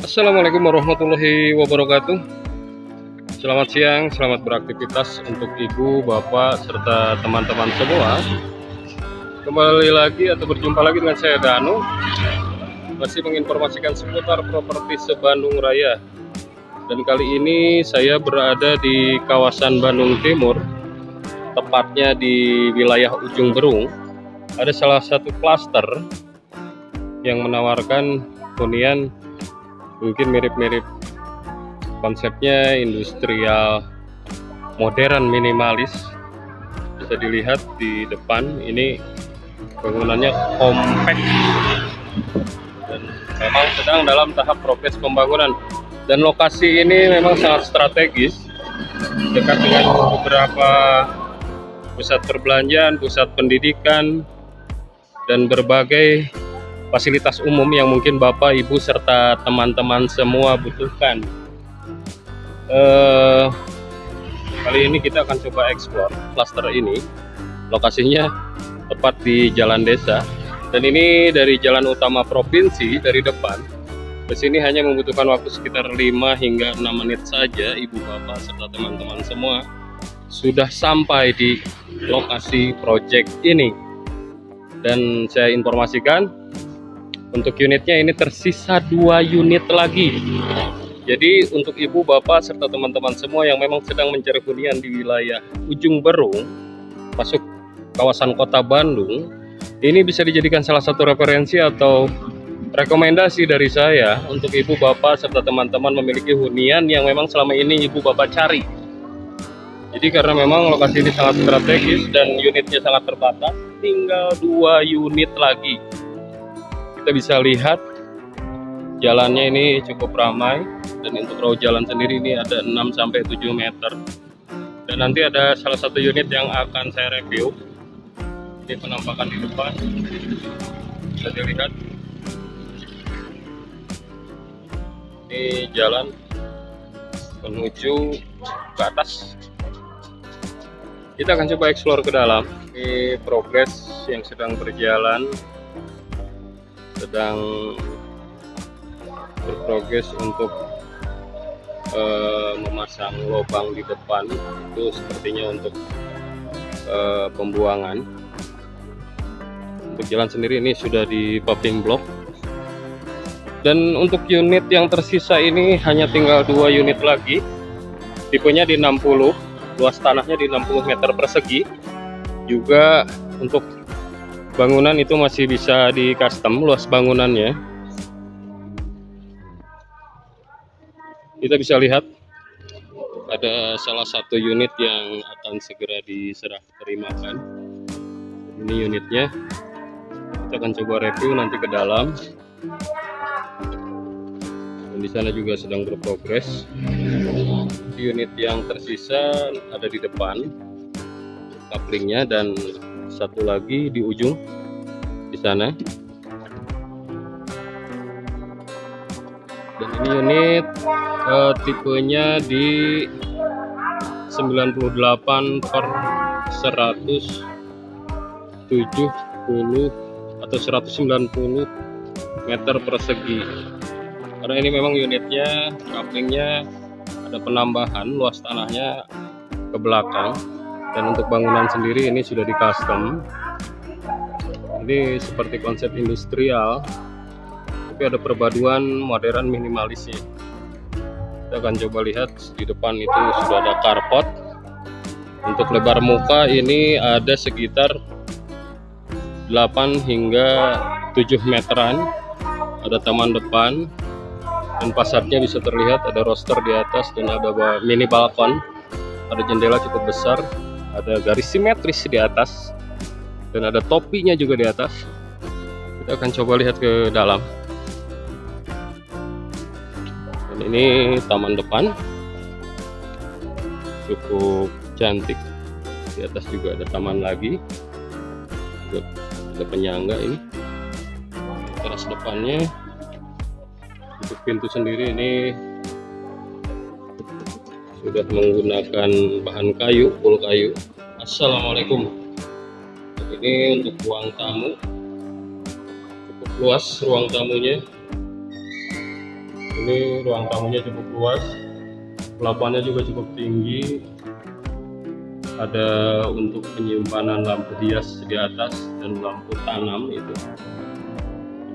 Assalamualaikum warahmatullahi wabarakatuh. Selamat siang, selamat beraktivitas untuk ibu, bapak, serta teman-teman semua. Kembali lagi atau berjumpa lagi dengan saya Danu, masih menginformasikan seputar properti se-Bandung Raya. Dan kali ini saya berada di kawasan Bandung Timur, tepatnya di wilayah Ujung Berung. Ada salah satu klaster yang menawarkan hunian mungkin mirip-mirip konsepnya industrial modern minimalis. Bisa dilihat di depan ini bangunannya kompak dan memang sedang dalam tahap progres pembangunan, dan lokasi ini memang sangat strategis, dekat dengan beberapa pusat perbelanjaan, pusat pendidikan, dan berbagai fasilitas umum yang mungkin Bapak, Ibu, serta teman-teman semua butuhkan. Kali ini kita akan coba explore cluster ini. Lokasinya tepat di jalan desa, dan ini dari jalan utama provinsi dari depan. Ke sini hanya membutuhkan waktu sekitar 5 hingga 6 menit saja. Ibu, Bapak, serta teman-teman semua sudah sampai di lokasi proyek ini. Dan saya informasikan, untuk unitnya ini tersisa 2 unit lagi. Jadi untuk ibu, bapak, serta teman-teman semua yang memang sedang mencari hunian di wilayah Ujung Berung, masuk kawasan kota Bandung, ini bisa dijadikan salah satu referensi atau rekomendasi dari saya untuk ibu, bapak, serta teman-teman memiliki hunian yang memang selama ini ibu, bapak cari. Jadi karena memang lokasi ini sangat strategis dan unitnya sangat terbatas, tinggal 2 unit lagi. Kita bisa lihat jalannya ini cukup ramai, dan untuk raut jalan sendiri ini ada 6-7 meter. Dan nanti ada salah satu unit yang akan saya review. Ini penampakan di depan, bisa dilihat. Ini jalan menuju ke atas. Kita akan coba explore ke dalam. Ini progres yang sedang berjalan, sedang berprogres untuk memasang lubang di depan. Itu sepertinya untuk pembuangan. Untuk jalan sendiri ini sudah di paving block, dan untuk unit yang tersisa ini hanya tinggal 2 unit lagi. Tipenya di 60, luas tanahnya di 60 meter persegi. Juga untuk bangunan itu masih bisa di custom luas bangunannya. Kita bisa lihat ada salah satu unit yang akan segera diserah terimakan. Ini unitnya. Kita akan coba review nanti ke dalam. Dan di sana juga sedang berprogres. Unit yang tersisa ada di depan couplingnya, dan satu lagi di ujung di sana. Dan ini unit tipenya di 98/170 atau 190 meter persegi. Karena ini memang unitnya couplingnya ada penambahan luas tanahnya ke belakang, dan untuk bangunan sendiri ini sudah di custom. Ini seperti konsep industrial, tapi ada perpaduan modern minimalisnya. Kita akan coba lihat di depan itu sudah ada carport. Untuk lebar muka ini ada sekitar 8 hingga 7 meteran. Ada taman depan, dan fasadnya bisa terlihat ada roster di atas, dan ada mini balkon. Ada jendela cukup besar, ada garis simetris di atas, dan ada topinya juga di atas. Kita akan coba lihat ke dalam. Dan ini taman depan, cukup cantik. Di atas juga ada taman lagi, ada penyangga ini. Teras depannya. Untuk pintu sendiri ini sudah menggunakan bahan kayu, full kayu. Assalamualaikum. Ini untuk ruang tamu, cukup luas ruang tamunya. Ini ruang tamunya cukup luas, plafonnya juga cukup tinggi, ada untuk penyimpanan lampu hias di atas dan lampu tanam itu.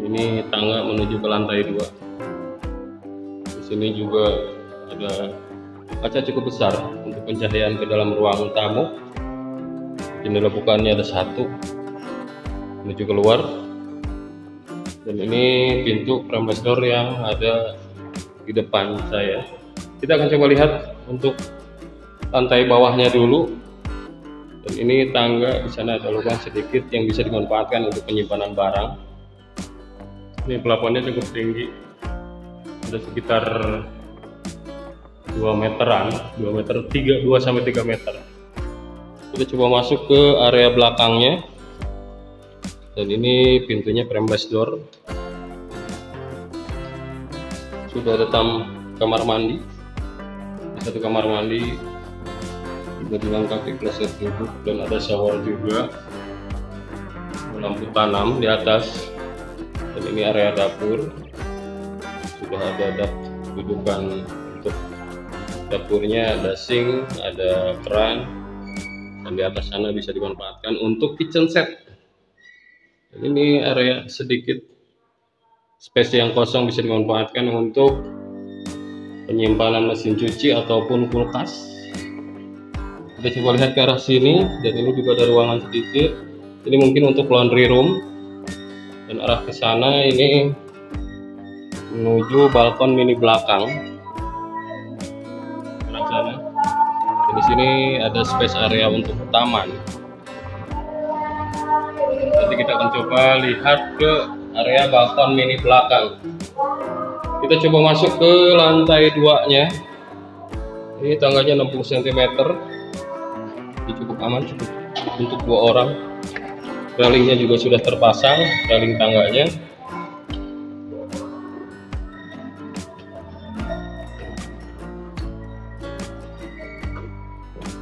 Ini tangga menuju ke lantai 2. Di sini juga ada kaca cukup besar untuk pencahayaan ke dalam ruang tamu. Jendela bukaannya ada 1 menuju keluar, dan ini pintu frameless door yang ada di depan saya. Kita akan coba lihat untuk lantai bawahnya dulu. Dan ini tangga, di sana ada lubang sedikit yang bisa dimanfaatkan untuk penyimpanan barang. Ini plafonnya cukup tinggi, ada sekitar 2 meteran, 2 sampai 3 meter. Kita coba masuk ke area belakangnya, dan ini pintunya frameless door. Sudah ada kamar mandi, satu kamar mandi juga dilengkapi kloset duduk dan ada shower juga, lampu tanam di atas. Dan ini area dapur, sudah ada dudukan untuk dapurnya, ada sink, ada keran, dan di atas sana bisa dimanfaatkan untuk kitchen set. Dan ini area sedikit space yang kosong bisa dimanfaatkan untuk penyimpanan mesin cuci ataupun kulkas. Kita coba lihat ke arah sini, dan ini juga ada ruangan sedikit. Ini mungkin untuk laundry room. Dan arah ke sana ini menuju balkon mini belakang. Arah sana. Di sini ada space area untuk taman. Nanti kita akan coba lihat ke area balkon mini belakang. Kita coba masuk ke lantai 2-nya. Ini tangganya 60 cm. Ini cukup aman, cukup untuk 2 orang. Railingnya juga sudah terpasang, railing tangganya.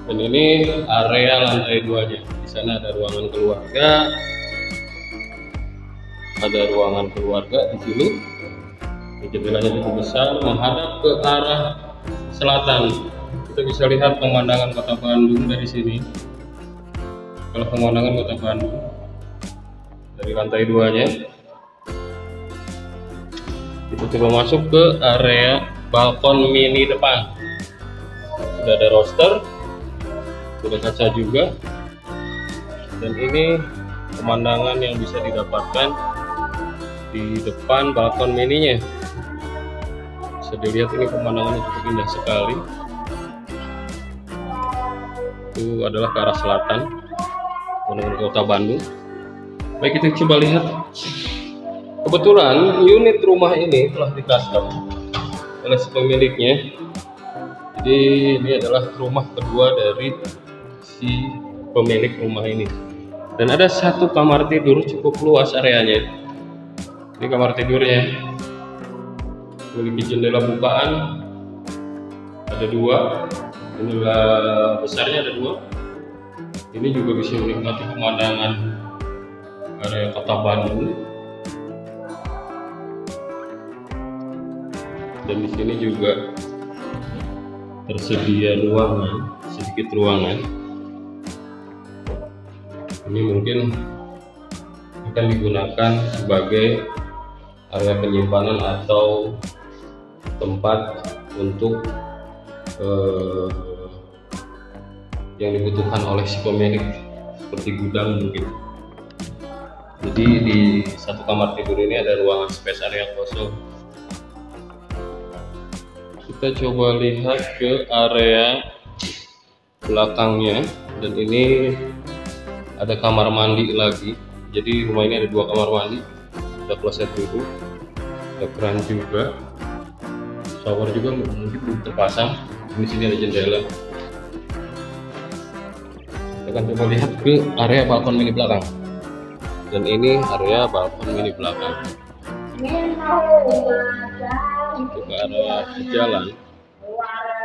Dan ini area lantai 2-nya. Di sana ada ruangan keluarga. Ada ruangan keluarga di sini. Jendelanya cukup besar, menghadap ke arah selatan. Kita bisa lihat pemandangan kota Bandung dari sini. Kalau pemandangan kota Bandung dari lantai 2-nya, kita coba masuk ke area balkon mini depan. Sudah ada roster, sudah kaca juga, dan ini pemandangan yang bisa didapatkan di depan balkon mininya. Bisa dilihat ini pemandangannya cukup indah sekali. Itu adalah ke arah selatan menuju kota Bandung. Baik, kita coba lihat. Kebetulan unit rumah ini telah di-custom oleh si pemiliknya. Jadi ini adalah rumah kedua dari si pemilik rumah ini. Dan ada 1 kamar tidur cukup luas areanya. Ini kamar tidurnya. Memiliki jendela bukaan ada 2. Jendela besarnya ada 2. Ini juga bisa menikmati pemandangan area kota Bandung. Dan di sini juga tersedia ruangan, sedikit ruangan. Ini mungkin akan digunakan sebagai area penyimpanan atau tempat untuk yang dibutuhkan oleh si pemilik, seperti gudang mungkin. Jadi di 1 kamar tidur ini ada ruangan space area kosong. Kita coba lihat ke area belakangnya, dan ini ada kamar mandi lagi. Jadi rumah ini ada 2 kamar mandi, ada kloset duduk, ada keran juga, shower juga mungkin belum terpasang. Di sini ada jendela. Kita akan coba lihat ke area balkon mini belakang. Dan ini area balkon mini belakang. Itu ke arah jalan.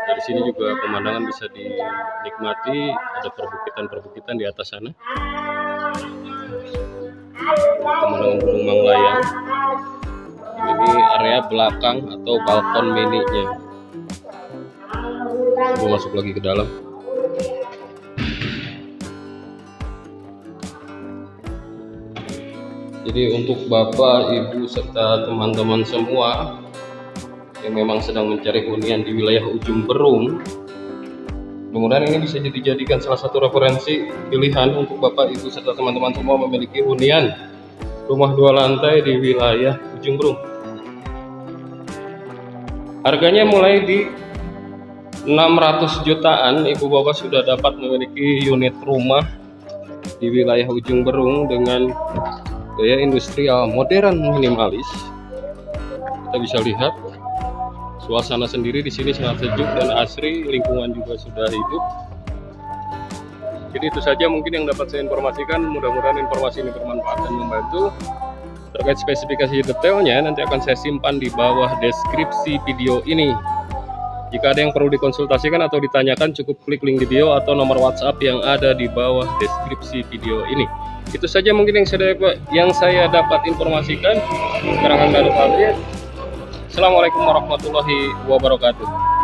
Dari sini juga pemandangan bisa dinikmati. Ada perbukitan-perbukitan di atas sana. Pemandangan Gunung Manglayang. Ini area belakang atau balkon mininya. Gue masuk lagi ke dalam. Jadi untuk Bapak, Ibu, serta teman-teman semua yang memang sedang mencari hunian di wilayah Ujung Berung, mudah-mudahan ini bisa dijadikan salah satu referensi pilihan untuk Bapak, Ibu, serta teman-teman semua memiliki hunian rumah 2 lantai di wilayah Ujung Berung. Harganya mulai di 600 jutaan, Ibu Bapak sudah dapat memiliki unit rumah di wilayah Ujung Berung dengan gaya industrial modern minimalis. Kita bisa lihat suasana sendiri di sini sangat sejuk dan asri, lingkungan juga sudah hidup. Jadi itu saja mungkin yang dapat saya informasikan. Mudah-mudahan informasi ini bermanfaat dan membantu. Terkait spesifikasi detailnya nanti akan saya simpan di bawah deskripsi video ini. Jika ada yang perlu dikonsultasikan atau ditanyakan, cukup klik link di bio atau nomor WhatsApp yang ada di bawah deskripsi video ini. Itu saja mungkin yang saya dapat informasikan. Sekarang Anda pamit. Assalamualaikum warahmatullahi wabarakatuh.